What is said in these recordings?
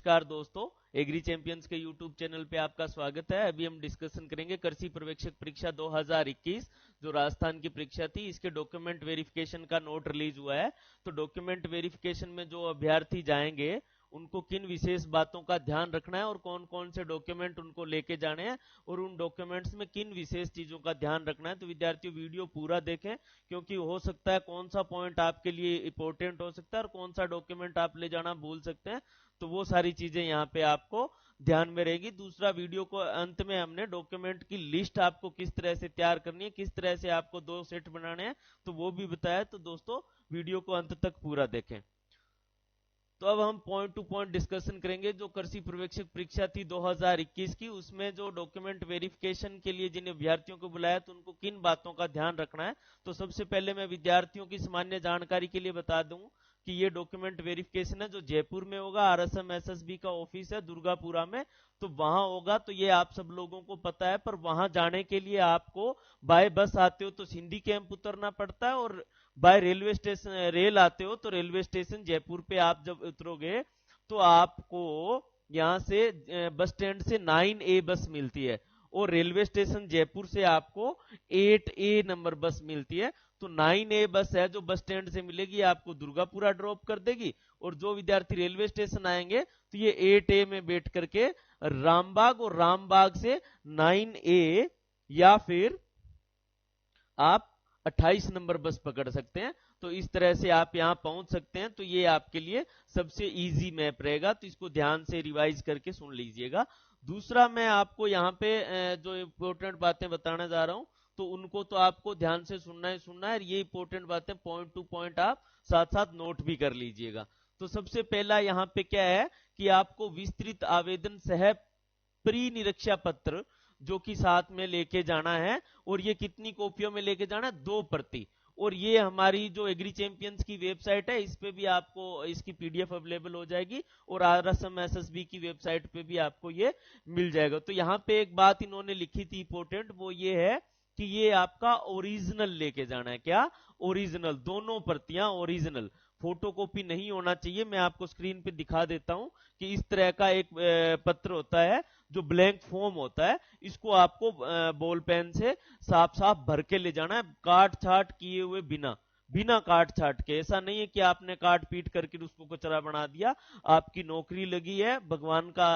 नमस्कार दोस्तों, agree champions के यूट्यूब चैनल पे आपका स्वागत है। अभी हम डिस्कशन करेंगे कृषि पर्यवेक्षक परीक्षा 2021 जो राजस्थान की परीक्षा थी, इसके डॉक्यूमेंट वेरिफिकेशन का नोट रिलीज हुआ है। तो डॉक्यूमेंट वेरिफिकेशन में जो अभ्यर्थी जाएंगे उनको किन विशेष बातों का ध्यान रखना है और कौन कौन से डॉक्यूमेंट उनको लेके जाने हैं और उन डॉक्यूमेंट्स में किन विशेष चीजों का ध्यान रखना है। तो विद्यार्थियों वीडियो पूरा देखें, क्योंकि हो सकता है कौन सा पॉइंट आपके लिए इंपॉर्टेंट हो सकता है और कौन सा डॉक्यूमेंट आप ले जाना भूल सकते हैं। तो वो सारी चीजें यहाँ पे आपको ध्यान में रहेगी। दूसरा, वीडियो को अंत में हमने डॉक्यूमेंट की लिस्ट आपको किस तरह से तैयार करनी है, किस तरह से आपको 2 सेट बनाने हैं, तो वो भी बताया। तो दोस्तों वीडियो को अंत तक पूरा देखें। तो अब हम पॉइंट टू पॉइंट डिस्कशन करेंगे। जो कृषि पर्यवेक्षक परीक्षा थी 2021 की, उसमें जो डॉक्यूमेंट वेरिफिकेशन के लिए जिन अभ्यर्थियों को बुलाया तो उनको किन बातों का ध्यान रखना है। तो सबसे पहले मैं विद्यार्थियों की सामान्य जानकारी के लिए बता दूं कि ये डॉक्यूमेंट वेरिफिकेशन है जो जयपुर में होगा। आरएसएम एसएसबी का ऑफिस है दुर्गापुरा में, तो वहां होगा। तो ये आप सब लोगों को पता है, पर वहां जाने के लिए आपको बाय बस आते हो तो सिंधी कैंप उतरना पड़ता है, और बाय रेलवे स्टेशन रेल आते हो तो रेलवे स्टेशन जयपुर पे आप जब उतरोगे तो आपको यहाँ से बस स्टैंड से 9A बस मिलती है, और रेलवे स्टेशन जयपुर से आपको 8A नंबर बस मिलती है। तो 9A बस है जो बस स्टैंड से मिलेगी, आपको दुर्गापुरा ड्रॉप कर देगी, और जो विद्यार्थी रेलवे स्टेशन आएंगे तो ये 8A में बैठ करके रामबाग, और रामबाग से 9A या फिर आप 28 नंबर बस पकड़ सकते हैं। तो इस तरह से आप यहां पहुंच सकते हैं। तो ये आपके लिए सबसे इजी मैप रहेगा, तो इसको ध्यान से रिवाइज करके सुन लीजिएगा। दूसरा, मैं आपको यहाँ पे जो इंपॉर्टेंट बातें बताने जा रहा हूं तो उनको तो आपको ध्यान से सुनना है, और ये इंपॉर्टेंट बातें पॉइंट टू पॉइंट आप साथ साथ नोट भी कर लीजिएगा। तो सबसे पहला यहाँ पे क्या है कि आपको विस्तृत आवेदन सह प्री निरीक्षा पत्र जो कि साथ में लेके जाना है, और ये कितनी कॉपियों में लेके जाना है? 2 प्रति। और ये हमारी जो एग्री चैंपियंस की वेबसाइट है इस पे भी आपको इसकी पीडीएफ अवेलेबल हो जाएगी, और आरएसएम एसएसबी की वेबसाइट पे भी आपको ये मिल जाएगा। तो यहाँ पे एक बात इन्होंने लिखी थी इंपॉर्टेंट, वो ये है कि ये आपका ओरिजिनल लेके जाना है। क्या? ओरिजिनल, दोनों प्रतियां ओरिजिनल, फोटोकॉपी नहीं होना चाहिए। मैं आपको स्क्रीन पे दिखा देता हूं कि इस तरह का एक पत्र होता है जो ब्लैंक फॉर्म होता है, इसको आपको बॉल पेन से साफ साफ भर के ले जाना है, काट छाट किए हुए बिना बिना काट छाट के। ऐसा नहीं है कि आपने काट पीट करके उसको कचरा बना दिया। आपकी नौकरी लगी है भगवान का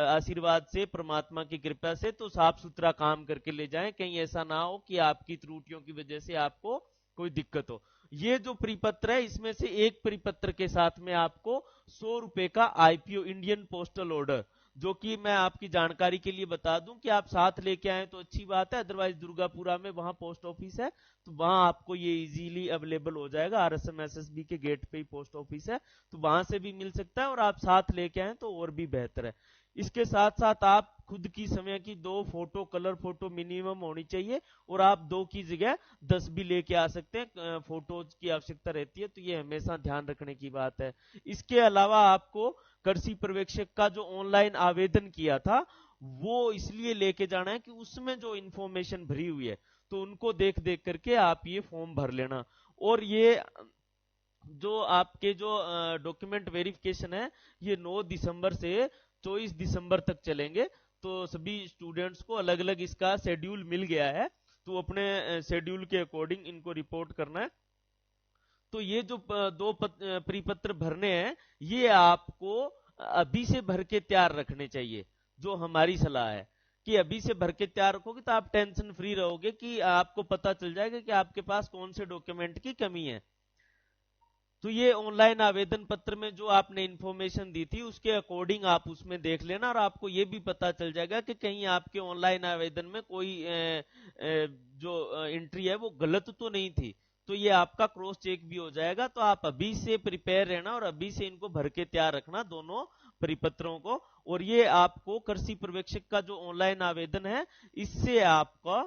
आशीर्वाद से, परमात्मा की कृपा से, तो साफ सुथरा काम करके ले जाएं। कहीं ऐसा ना हो कि आपकी त्रुटियों की वजह से आपको कोई दिक्कत हो। ये जो परिपत्र है इसमें से एक परिपत्र के साथ में आपको 100 रुपए का आईपीओ इंडियन पोस्टल ऑर्डर, जो कि मैं आपकी जानकारी के लिए बता दूं कि आप साथ लेके आए तो अच्छी बात है, अदरवाइज दुर्गापुरा में वहां पोस्ट ऑफिस है तो वहां आपको ये इजीली अवेलेबल हो जाएगा। आरएसएम एसएसबी के गेट पे ही पोस्ट ऑफिस है, तो वहां से भी मिल सकता है, और आप साथ लेके आए तो और भी बेहतर है। इसके साथ साथ आप खुद की समय की 2 फोटो, कलर फोटो मिनिमम होनी चाहिए, और आप 2 की जगह 10 भी लेके आ सकते हैं। फोटोज की आवश्यकता रहती है, तो ये हमेशा ध्यान रखने की बात है। इसके अलावा आपको कृषि पर्यवेक्षक का जो ऑनलाइन आवेदन किया था वो इसलिए लेके जाना है कि उसमें जो इंफॉर्मेशन भरी हुई है तो उनको देख देख करके आप ये फॉर्म भर लेना। और ये जो आपके जो डॉक्यूमेंट वेरिफिकेशन है ये 9 दिसंबर से 24 दिसंबर तक चलेंगे। तो सभी स्टूडेंट्स को अलग अलग इसका शेड्यूल मिल गया है, तो अपने शेड्यूल के अकॉर्डिंग इनको रिपोर्ट करना है। तो ये जो 2 परिपत्र भरने हैं ये आपको अभी से भर के तैयार रखने चाहिए। जो हमारी सलाह है कि अभी से भर के तैयार रखोगे तो आप टेंशन फ्री रहोगे, कि आपको पता चल जाएगा कि आपके पास कौन से डॉक्यूमेंट की कमी है। तो ये ऑनलाइन आवेदन पत्र में जो आपने इंफॉर्मेशन दी थी उसके अकॉर्डिंग आप उसमें देख लेना, और आपको ये भी पता चल जाएगा कि कहीं आपके ऑनलाइन आवेदन में कोई जो एंट्री है वो गलत तो नहीं थी। तो ये आपका क्रॉस चेक भी हो जाएगा। तो आप अभी से प्रिपेयर रहना और अभी से इनको भर के तैयार रखना दोनों परिपत्रों को। और ये आपको कृषि पर्यवेक्षक का जो ऑनलाइन आवेदन है इससे आपका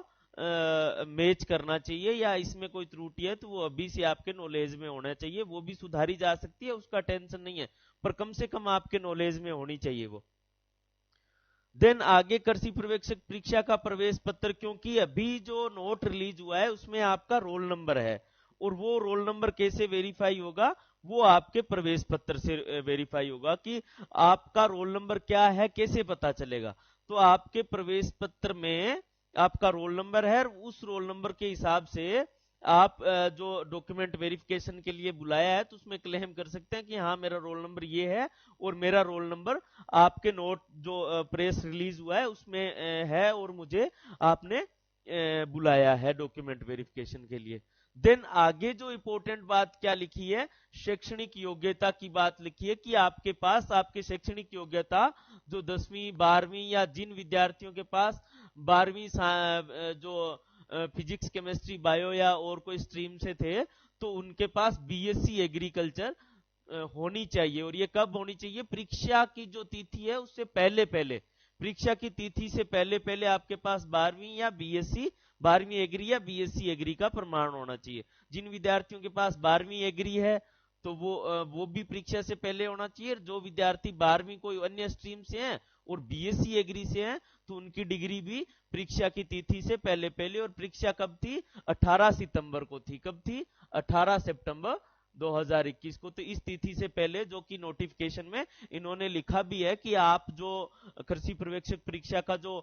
मैच करना चाहिए, या इसमें कोई त्रुटि है तो वो अभी से आपके नॉलेज में होना चाहिए। वो भी सुधारी जा सकती है, उसका टेंशन नहीं है, पर कम से कम आपके नॉलेज में होनी चाहिए वो। देन आगे कृषि पर्यवेक्षक परीक्षा का प्रवेश पत्र, क्योंकि अभी जो नोट रिलीज हुआ है उसमें आपका रोल नंबर है, और वो रोल नंबर कैसे वेरीफाई होगा वो आपके प्रवेश पत्र से वेरीफाई होगा कि आपका रोल नंबर क्या है, कैसे पता चलेगा। तो आपके प्रवेश पत्र में आपका रोल नंबर है, उस रोल नंबर के हिसाब से आप जो डॉक्यूमेंट वेरिफिकेशन के लिए बुलाया है तो उसमें क्लेम कर सकते हैं कि हाँ मेरा रोल नंबर ये है और मेरा रोल नंबर आपके नोट जो प्रेस रिलीज हुआ है उसमें है और मुझे आपने बुलाया है डॉक्यूमेंट वेरिफिकेशन के लिए। देन आगे जो इंपॉर्टेंट बात क्या लिखी है, शैक्षणिक योग्यता की बात लिखी है कि आपके पास आपके शैक्षणिक योग्यता जो 10वीं 12वीं या जिन विद्यार्थियों के पास 12वीं जो फिजिक्स केमिस्ट्री बायो या और कोई स्ट्रीम से थे तो उनके पास बीएससी एग्रीकल्चर होनी चाहिए। और ये कब होनी चाहिए, परीक्षा की जो तिथि है उससे पहले पहले, परीक्षा की तिथि से पहले पहले आपके पास 12वीं या बीएससी 12वीं एग्री या बीएससी एग्री का प्रमाण होना चाहिए। जिन विद्यार्थियों के पास 12वीं एग्री है तो वो भी परीक्षा से पहले होना चाहिए। जो विद्यार्थी 12वीं कोई अन्य स्ट्रीम से हैं और बीएससी एग्री से हैं तो उनकी डिग्री भी परीक्षा की तिथि से पहले पहले। और परीक्षा कब थी, 18 सितंबर को थी। कब थी, 18 सितंबर 2021 को। तो इस तिथि से पहले जो कि नोटिफिकेशन में इन्होंने लिखा भी है कि आप जो कृषि पर्यवेक्षक परीक्षा का जो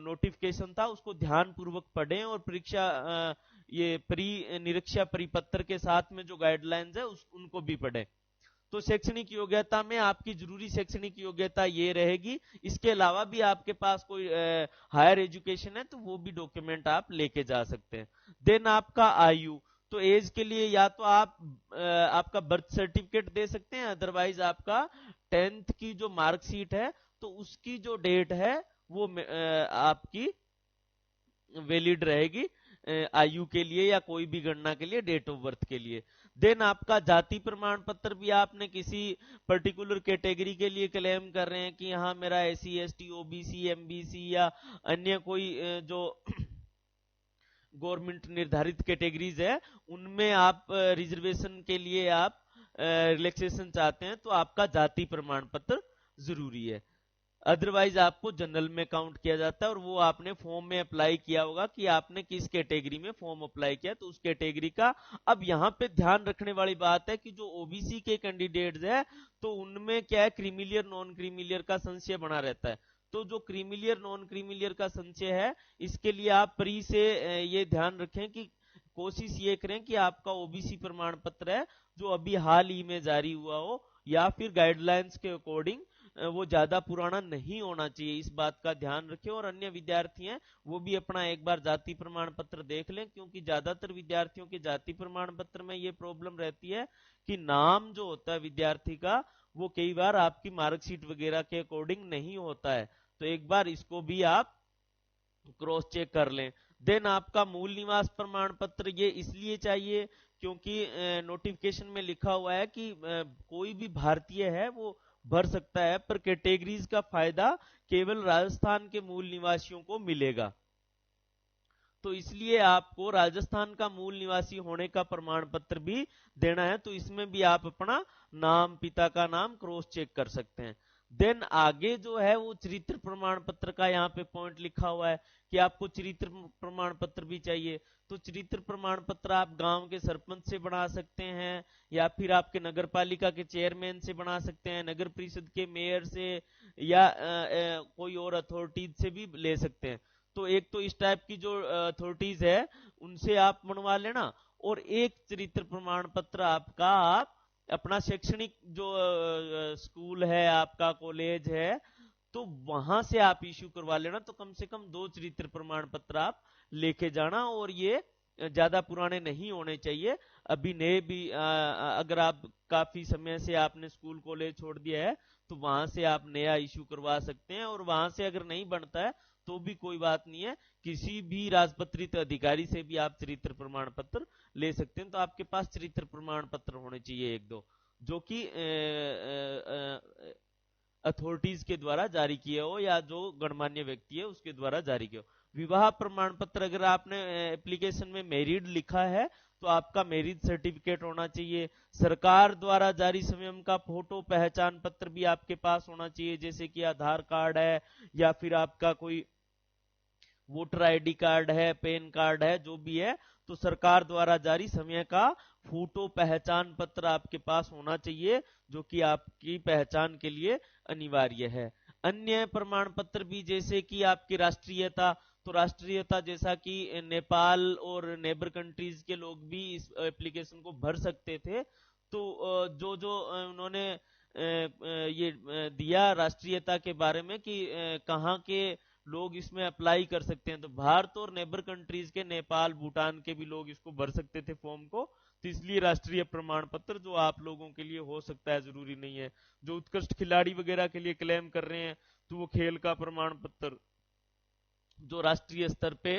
नोटिफिकेशन था उसको ध्यान पूर्वक पढ़ें और परीक्षा ये निरीक्षा परिपत्र के साथ में जो गाइडलाइंस है उनको भी पढ़ें। तो शैक्षणिक योग्यता में आपकी जरूरी शैक्षणिक योग्यता ये रहेगी। इसके अलावा भी आपके पास कोई हायर एजुकेशन है तो वो भी डॉक्यूमेंट आप लेके जा सकते हैं। देन आपका आयु, तो एज के लिए या तो आप आपका बर्थ सर्टिफिकेट दे सकते हैं, अदरवाइज आपका 10th की जो मार्कशीट है तो उसकी जो डेट है वो आपकी वैलिड रहेगी आयु के लिए या कोई भी गणना के लिए, डेट ऑफ बर्थ के लिए। देन आपका जाति प्रमाण पत्र भी आपने किसी पर्टिकुलर कैटेगरी के लिए क्लेम कर रहे हैं कि हाँ मेरा एससी एसटी ओबीसी एमबीसी या अन्य कोई जो गवर्नमेंट निर्धारित कैटेगरीज है उनमें आप रिजर्वेशन के लिए आप रिलैक्सेशन चाहते हैं तो आपका जाति प्रमाण पत्र जरूरी है। अदरवाइज आपको जनरल में काउंट किया जाता है और वो आपने फॉर्म में अप्लाई किया होगा कि आपने किस कैटेगरी में फॉर्म अप्लाई किया तो उस कैटेगरी का। अब यहाँ पे ध्यान रखने वाली बात है कि जो ओबीसी के कैंडिडेट्स है तो उनमें क्या है, क्रीमिलियर नॉन क्रीमिलियर का संशय बना रहता है। तो जो क्रीमिलियर नॉन क्रीमिलियर का संशय है इसके लिए आप प्री से ये ध्यान रखें कि कोशिश ये करें कि आपका ओबीसी प्रमाण पत्र है जो अभी हाल ही में जारी हुआ हो या फिर गाइडलाइंस के अकॉर्डिंग वो ज्यादा पुराना नहीं होना चाहिए, इस बात का ध्यान रखें। और अन्य विद्यार्थी हैं वो भी अपना एक बार जाति प्रमाण पत्र देख लें, क्योंकि ज्यादातर विद्यार्थियों के जाति प्रमाण पत्र में ये प्रॉब्लम रहती है कि नाम जो होता है विद्यार्थी का वो कई बार आपकी मार्कशीट वगैरह के अकॉर्डिंग नहीं होता है। तो एक बार इसको भी आप क्रॉस चेक कर लें। देन आपका मूल निवास प्रमाण पत्र ये इसलिए चाहिए क्योंकि नोटिफिकेशन में लिखा हुआ है कि कोई भी भारतीय है वो भर सकता है पर कैटेगरीज का फायदा केवल राजस्थान के मूल निवासियों को मिलेगा। तो इसलिए आपको राजस्थान का मूल निवासी होने का प्रमाण पत्र भी देना है। तो इसमें भी आप अपना नाम, पिता का नाम क्रॉस चेक कर सकते हैं। देन आगे जो है वो चरित्र प्रमाण पत्र का यहाँ पे पॉइंट लिखा हुआ है कि आपको चरित्र प्रमाण पत्र भी चाहिए। तो चरित्र प्रमाण पत्र आप गांव के सरपंच से बना सकते हैं या फिर आपके नगर पालिका के चेयरमैन से बना सकते हैं, नगर परिषद के मेयर से या कोई और अथॉरिटीज से भी ले सकते हैं। तो एक तो इस टाइप की जो अथॉरिटीज है उनसे आप बनवा लेना, और एक चरित्र प्रमाण पत्र आपका आप अपना शैक्षणिक जो स्कूल है, आपका कॉलेज है, तो वहां से आप इश्यू करवा लेना। तो कम से कम 2 चरित्र प्रमाण पत्र आप लेके जाना, और ये ज्यादा पुराने नहीं होने चाहिए। अभी नए भी अगर आप काफी समय से आपने स्कूल कॉलेज छोड़ दिया है तो वहां से आप नया इश्यू करवा सकते हैं, और वहां से अगर नहीं बनता है तो भी कोई बात नहीं है, किसी भी राजपत्रित अधिकारी से भी आप चरित्र प्रमाण पत्र ले सकते हैं। तो आपके पास चरित्र प्रमाण पत्र होने चाहिए 1-2 जो कि अथॉरिटीज के द्वारा जारी किए हो या जो गणमान्य व्यक्ति है उसके द्वारा जारी किया हो। विवाह प्रमाण पत्र अगर आपने एप्लीकेशन में मैरिड लिखा है तो आपका मैरिज सर्टिफिकेट होना चाहिए। सरकार द्वारा जारी स्वयं का फोटो पहचान पत्र भी आपके पास होना चाहिए, जैसे कि आधार कार्ड है या फिर आपका कोई वोटर आईडी कार्ड है, पैन कार्ड है, जो भी है, तो सरकार द्वारा जारी समय का फोटो पहचान पत्र आपके पास होना चाहिए, जो कि आपकी पहचान के लिए अनिवार्य है। अन्य प्रमाण पत्र भी जैसे कि आपकी राष्ट्रीयता, तो राष्ट्रीयता जैसा कि नेपाल और नेबर कंट्रीज के लोग भी इस एप्लीकेशन को भर सकते थे, तो जो जो उन्होंने ये दिया राष्ट्रीयता के बारे में कि कहाँ के लोग इसमें अप्लाई कर सकते हैं, तो भारत और नेबर कंट्रीज के, नेपाल भूटान के भी लोग इसको भर सकते थे फॉर्म को, तो इसलिए राष्ट्रीय प्रमाण पत्र जो आप लोगों के लिए हो सकता है, जरूरी नहीं है। जो उत्कृष्ट खिलाड़ी वगैरह के लिए क्लेम कर रहे हैं, तो वो खेल का प्रमाण पत्र जो राष्ट्रीय स्तर पे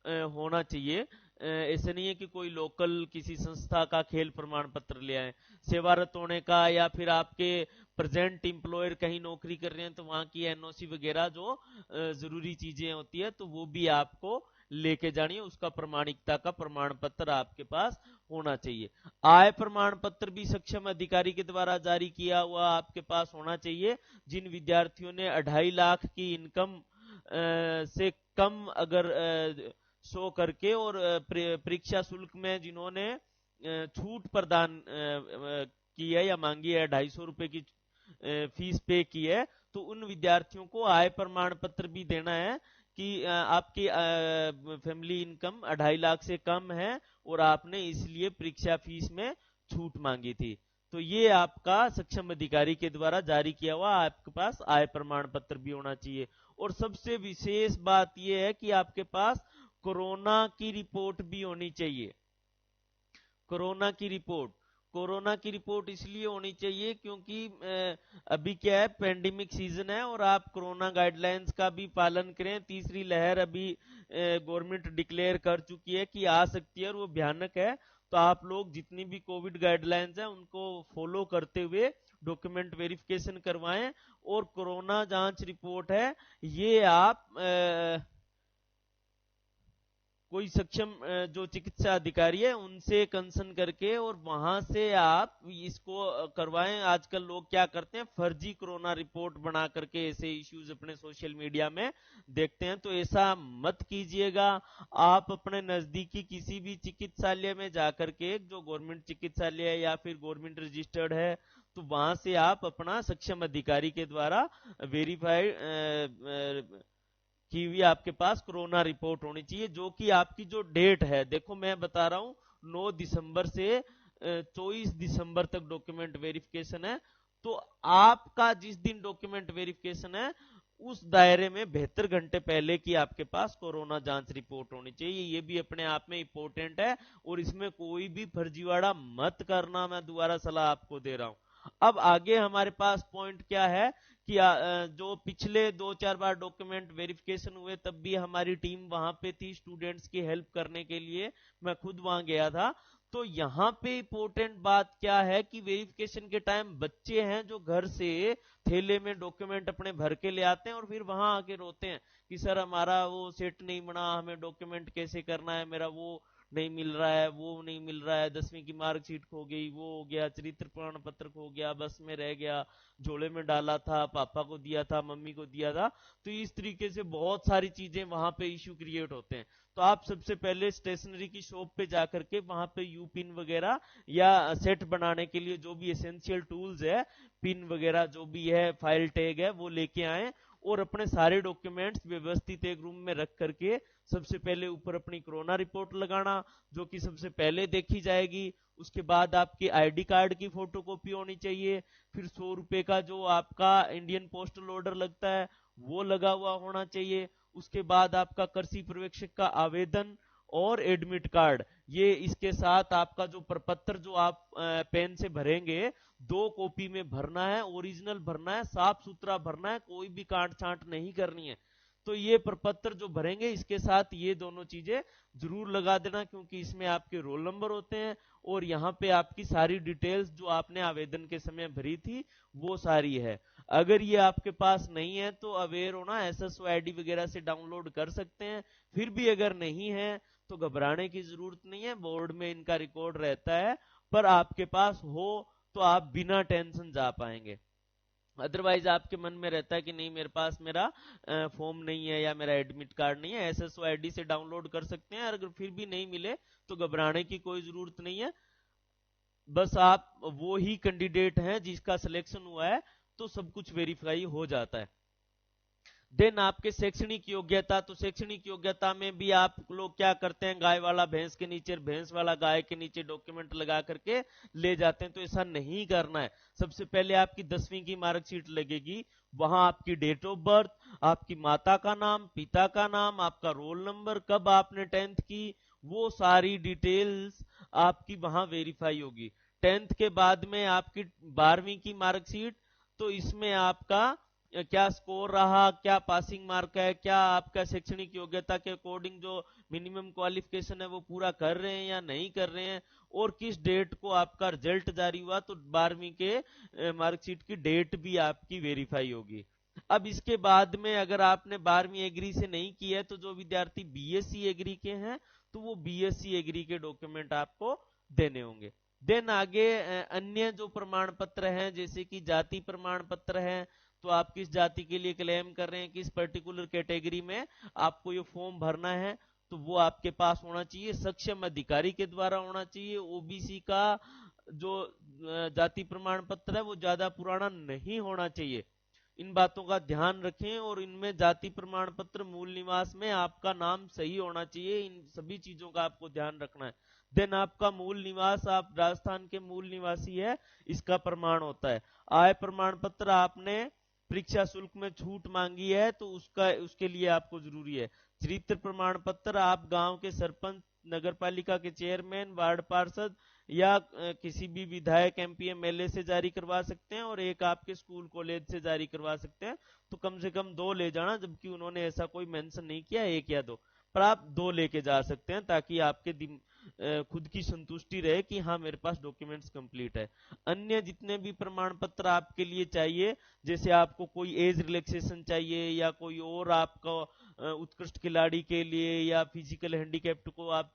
होना चाहिए। ऐसे नहीं है कि कोई लोकल किसी संस्था का खेल प्रमाण पत्र ले आए। सेवारत होने का, या फिर आपके प्रेजेंट एम्प्लॉयर कहीं नौकरी कर रहे हैं तो वहां की एनओसी वगैरह जो जरूरी चीजें होती है, तो वो भी आपको लेके जानी है, उसका प्रमाणिकता का प्रमाण पत्र आपके पास होना चाहिए। आय प्रमाण पत्र भी सक्षम अधिकारी के द्वारा जारी किया हुआ आपके पास होना चाहिए। जिन विद्यार्थियों ने 2.5 लाख की इनकम से कम अगर शो करके, और परीक्षा शुल्क में जिन्होंने छूट प्रदान की है या मांगी है, 250 रुपए की फीस पे की है, तो उन विद्यार्थियों को आय प्रमाण पत्र भी देना है कि आपकी फैमिली इनकम 2.5 लाख से कम है और आपने इसलिए परीक्षा फीस में छूट मांगी थी। तो ये आपका सक्षम अधिकारी के द्वारा जारी किया हुआ आपके पास आय प्रमाण पत्र भी होना चाहिए। और सबसे विशेष बात यह है कि आपके पास कोरोना की रिपोर्ट भी होनी चाहिए। कोरोना की रिपोर्ट, कोरोना की रिपोर्ट इसलिए होनी चाहिए क्योंकि अभी क्या है, पेंडेमिक सीजन है और आप कोरोना गाइडलाइंस का भी पालन करें। तीसरी लहर अभी गवर्नमेंट डिक्लेयर कर चुकी है कि आ सकती है और वो भयानक है, तो आप लोग जितनी भी कोविड गाइडलाइंस है उनको फॉलो करते हुए डॉक्यूमेंट वेरिफिकेशन करवाएं। और कोरोना जांच रिपोर्ट है, ये आप कोई सक्षम जो चिकित्सा अधिकारी है उनसे कंसर्न करके और वहां से आप इसको करवाएं। आजकल लोग क्या करते हैं, फर्जी कोरोना रिपोर्ट बना करके ऐसे इश्यूज अपने सोशल मीडिया में देखते हैं, तो ऐसा मत कीजिएगा। आप अपने नजदीकी किसी भी चिकित्सालय में जाकर के, जो गवर्नमेंट चिकित्सालय है या फिर गवर्नमेंट रजिस्टर्ड है, तो वहां से आप अपना सक्षम अधिकारी के द्वारा वेरीफाइड की हुई आपके पास कोरोना रिपोर्ट होनी चाहिए, जो कि आपकी जो डेट है, देखो मैं बता रहा हूं 9 दिसंबर से 24 दिसंबर तक डॉक्यूमेंट वेरिफिकेशन है। तो आपका जिस दिन डॉक्यूमेंट वेरिफिकेशन है उस दायरे में 72 घंटे पहले की आपके पास कोरोना जांच रिपोर्ट होनी चाहिए। ये भी अपने आप में इंपॉर्टेंट है और इसमें कोई भी फर्जीवाड़ा मत करना, मैं दोबारा सलाह आपको दे रहा हूं। अब आगे हमारे पास पॉइंट क्या है कि जो पिछले 2-4 बार डॉक्यूमेंट वेरिफिकेशन हुए तब भी हमारी टीम वहां पे थी स्टूडेंट्स की हेल्प करने के लिए, मैं खुद वहां गया था। तो यहाँ पे इंपॉर्टेंट बात क्या है कि वेरिफिकेशन के टाइम बच्चे हैं जो घर से थैले में डॉक्यूमेंट अपने भर के ले आते हैं और फिर वहां आके रोते हैं कि सर हमारा वो सेट नहीं बना, हमें डॉक्यूमेंट कैसे करना है, मेरा वो नहीं मिल रहा है, वो नहीं मिल रहा है, 10वीं की मार्कशीट खो गई, वो हो गया, चरित्र प्रमाण पत्र खो गया, बस में रह गया, झोले में डाला था, पापा को दिया था, मम्मी को दिया था। तो इस तरीके से बहुत सारी चीजें वहां पे इश्यू क्रिएट होते हैं। तो आप सबसे पहले स्टेशनरी की शॉप पे जाकर के वहां पे यू पिन वगैरह या सेट बनाने के लिए जो भी एसेंशियल टूल्स है, पिन वगैरह जो भी है, फाइल टैग है, वो लेके आए और अपने सारे डॉक्यूमेंट्स व्यवस्थित एक रूम में रख करके सबसे पहले ऊपर अपनी कोरोना रिपोर्ट लगाना, जो कि सबसे पहले देखी जाएगी। उसके बाद आपकी आईडी कार्ड की फोटोकॉपी होनी चाहिए। फिर 100 रुपए का जो आपका इंडियन पोस्टल ऑर्डर लगता है वो लगा हुआ होना चाहिए। उसके बाद आपका कृषि पर्यवेक्षक का आवेदन और एडमिट कार्ड, ये इसके साथ आपका जो प्रपत्र जो आप पेन से भरेंगे 2 कॉपी में भरना है, ओरिजिनल भरना है, साफ सुथरा भरना है, कोई भी काट छांट नहीं करनी है। तो ये प्रपत्र जो भरेंगे इसके साथ ये दोनों चीजें जरूर लगा देना, क्योंकि इसमें आपके रोल नंबर होते हैं और यहाँ पे आपकी सारी डिटेल्स जो आपने आवेदन के समय भरी थी वो सारी है। अगर ये आपके पास नहीं है तो अवेयर होना, एसएसओ आईडी वगैरह से डाउनलोड कर सकते हैं। फिर भी अगर नहीं है तो घबराने की जरूरत नहीं है, बोर्ड में इनका रिकॉर्ड रहता है। पर आपके पास हो तो आप बिना टेंशन जा पाएंगे। अदरवाइज आपके मन में रहता है कि नहीं मेरे पास मेरा फॉर्म नहीं है या मेरा एडमिट कार्ड नहीं है, एसएसओ आईडी से डाउनलोड कर सकते हैं। अगर फिर भी नहीं मिले तो घबराने की कोई जरूरत नहीं है, बस आप वो ही कैंडिडेट हैं जिसका सिलेक्शन हुआ है तो सब कुछ वेरीफाई हो जाता है। देन आपके शैक्षणिक योग्यता, तो शैक्षणिक योग्यता में भी आप लोग क्या करते हैं, गाय वाला भैंस के नीचे, भैंस वाला गाय के नीचे डॉक्यूमेंट लगा करके ले जाते हैं, तो ऐसा नहीं करना है। सबसे पहले आपकी 10वीं की मार्कशीट लगेगी, वहां आपकी डेट ऑफ बर्थ, आपकी माता का नाम, पिता का नाम, आपका रोल नंबर, कब आपने 10th की, वो सारी डिटेल्स आपकी वहां वेरीफाई होगी। 10th के बाद में आपकी 12वीं की मार्कशीट, तो इसमें आपका क्या स्कोर रहा, क्या पासिंग मार्क है, क्या आपका शैक्षणिक योग्यता के अकॉर्डिंग जो मिनिमम क्वालिफिकेशन है वो पूरा कर रहे हैं या नहीं कर रहे हैं, और किस डेट को आपका रिजल्ट जारी हुआ, तो 12वीं के मार्कशीट की डेट भी आपकी वेरीफाई होगी। अब इसके बाद में अगर आपने 12वीं एग्री से नहीं की है, तो जो विद्यार्थी बीएससी एग्री के हैं तो वो बीएससी एग्री के डॉक्यूमेंट आपको देने होंगे। देन आगे अन्य जो प्रमाण पत्र हैं, जैसे कि जाति प्रमाण पत्र है, तो आप किस जाति के लिए क्लेम कर रहे हैं, किस पर्टिकुलर कैटेगरी में आपको ये फॉर्म भरना है, तो वो आपके पास होना चाहिए, सक्षम अधिकारी के द्वारा होना चाहिए। ओबीसी का जो जाति प्रमाण पत्र है वो ज्यादा पुराना नहीं होना चाहिए, इन बातों का ध्यान रखें। और इनमें जाति प्रमाण पत्र, मूल निवास में आपका नाम सही होना चाहिए, इन सभी चीजों का आपको ध्यान रखना है। देन आपका मूल निवास, आप राजस्थान के मूल निवासी है, इसका प्रमाण होता है। आय प्रमाण पत्र, आपने परीक्षा शुल्क में छूट मांगी है तो उसके लिए आपको जरूरी है। चरित्र प्रमाण पत्र, आप गांव के सरपंच, नगर पालिका के चेयरमैन, वार्ड पार्षद या किसी भी विधायक, एमपी, एमएलए से जारी करवा सकते हैं, और एक आपके स्कूल कॉलेज से जारी करवा सकते हैं। तो कम से कम 2 ले जाना, जबकि उन्होंने ऐसा कोई मेंशन नहीं किया 1 या 2, पर आप 2 लेके जा सकते हैं, ताकि आपके खुद की संतुष्टि रहे कि हाँ मेरे पास डॉक्यूमेंट्स कंप्लीट है। अन्य जितने भी प्रमाण पत्र आपके लिए चाहिए, जैसे आपको कोई एज रिलैक्सेशन चाहिए, या कोई और आपका उत्कृष्ट खिलाड़ी के लिए, या फिजिकल हैंडीकैप्ड को आप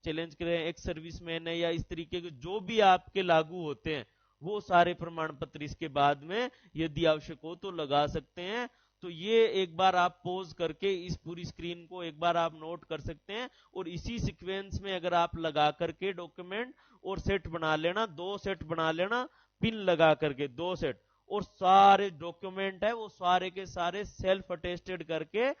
चैलेंज करें, एक्स सर्विसमैन है, या इस तरीके के जो भी आपके लागू होते हैं, वो सारे प्रमाण पत्र इसके बाद में यदि आवश्यक हो तो लगा सकते हैं। तो ये एक बार आप पॉज करके इस पूरी स्क्रीन को एक बार आप नोट कर सकते हैं, और इसी सीक्वेंस में अगर आप लगा करके डॉक्यूमेंट और सेट बना लेना, 2 सेट बना लेना, पिन लगा करके 2 सेट, और सारे डॉक्यूमेंट है वो सारे के सारे सेल्फ अटेस्टेड करके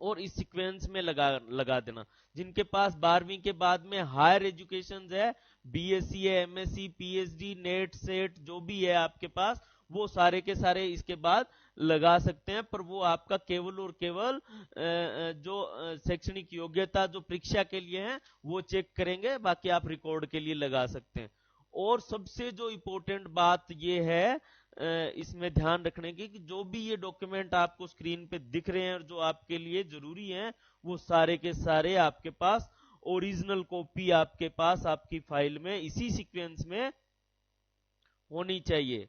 और इस सीक्वेंस में लगा देना। जिनके पास 12वीं के बाद में हायर एजुकेशन है, बीएससी है, एमएससी, पीएचडी, नेट, सेट, जो भी है आपके पास, वो सारे के सारे इसके बाद लगा सकते हैं। पर वो आपका केवल और केवल जो शैक्षणिक योग्यता जो परीक्षा के लिए है वो चेक करेंगे, बाकी आप रिकॉर्ड के लिए लगा सकते हैं। और सबसे जो इम्पोर्टेंट बात ये है इसमें ध्यान रखने की, कि जो भी ये डॉक्यूमेंट आपको स्क्रीन पे दिख रहे हैं और जो आपके लिए जरूरी हैं, वो सारे के सारे आपके पास ओरिजिनल कॉपी आपके पास आपकी फाइल में इसी सीक्वेंस में होनी चाहिए।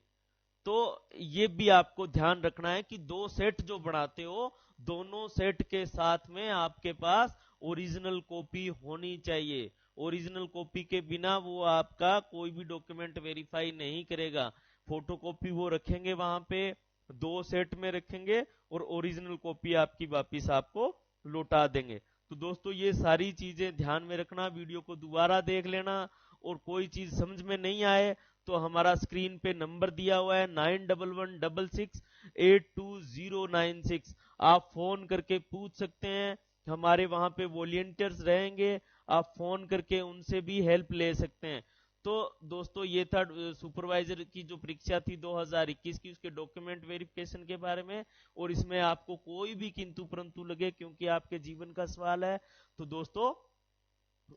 तो ये भी आपको ध्यान रखना है कि 2 सेट जो बनाते हो, दोनों सेट के साथ में आपके पास ओरिजिनल कॉपी होनी चाहिए। ओरिजिनल कॉपी के बिना वो आपका कोई भी डॉक्यूमेंट वेरीफाई नहीं करेगा। फोटोकॉपी वो रखेंगे वहां पे, 2 सेट में रखेंगे, और ओरिजिनल कॉपी आपकी वापिस आपको लौटा देंगे। तो दोस्तों ये सारी चीजें ध्यान में रखना, वीडियो को दोबारा देख लेना, और कोई चीज समझ में नहीं आए तो हमारा स्क्रीन पे नंबर दिया हुआ है 9111668296, आप फोन करके पूछ सकते हैं। हमारे वहां पे वॉलंटियर्स रहेंगे, आप फोन करके उनसे भी हेल्प ले सकते हैं। तो दोस्तों ये था सुपरवाइजर की जो परीक्षा थी 2021 की, उसके डॉक्यूमेंट वेरिफिकेशन के बारे में। और इसमें आपको कोई भी किंतु परंतु लगे, क्योंकि आपके जीवन का सवाल है, तो दोस्तों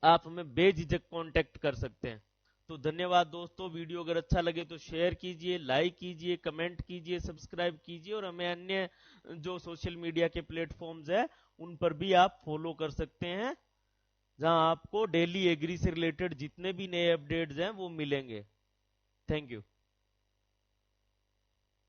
आप हमें बेझिझक कांटेक्ट कर सकते हैं। तो धन्यवाद दोस्तों, वीडियो अगर अच्छा लगे तो शेयर कीजिए, लाइक कीजिए, कमेंट कीजिए, सब्सक्राइब कीजिए, और हमें अन्य जो सोशल मीडिया के प्लेटफॉर्म्स है उन पर भी आप फॉलो कर सकते हैं, जहां आपको डेली एग्री से रिलेटेड जितने भी नए अपडेट्स हैं वो मिलेंगे। Thank you.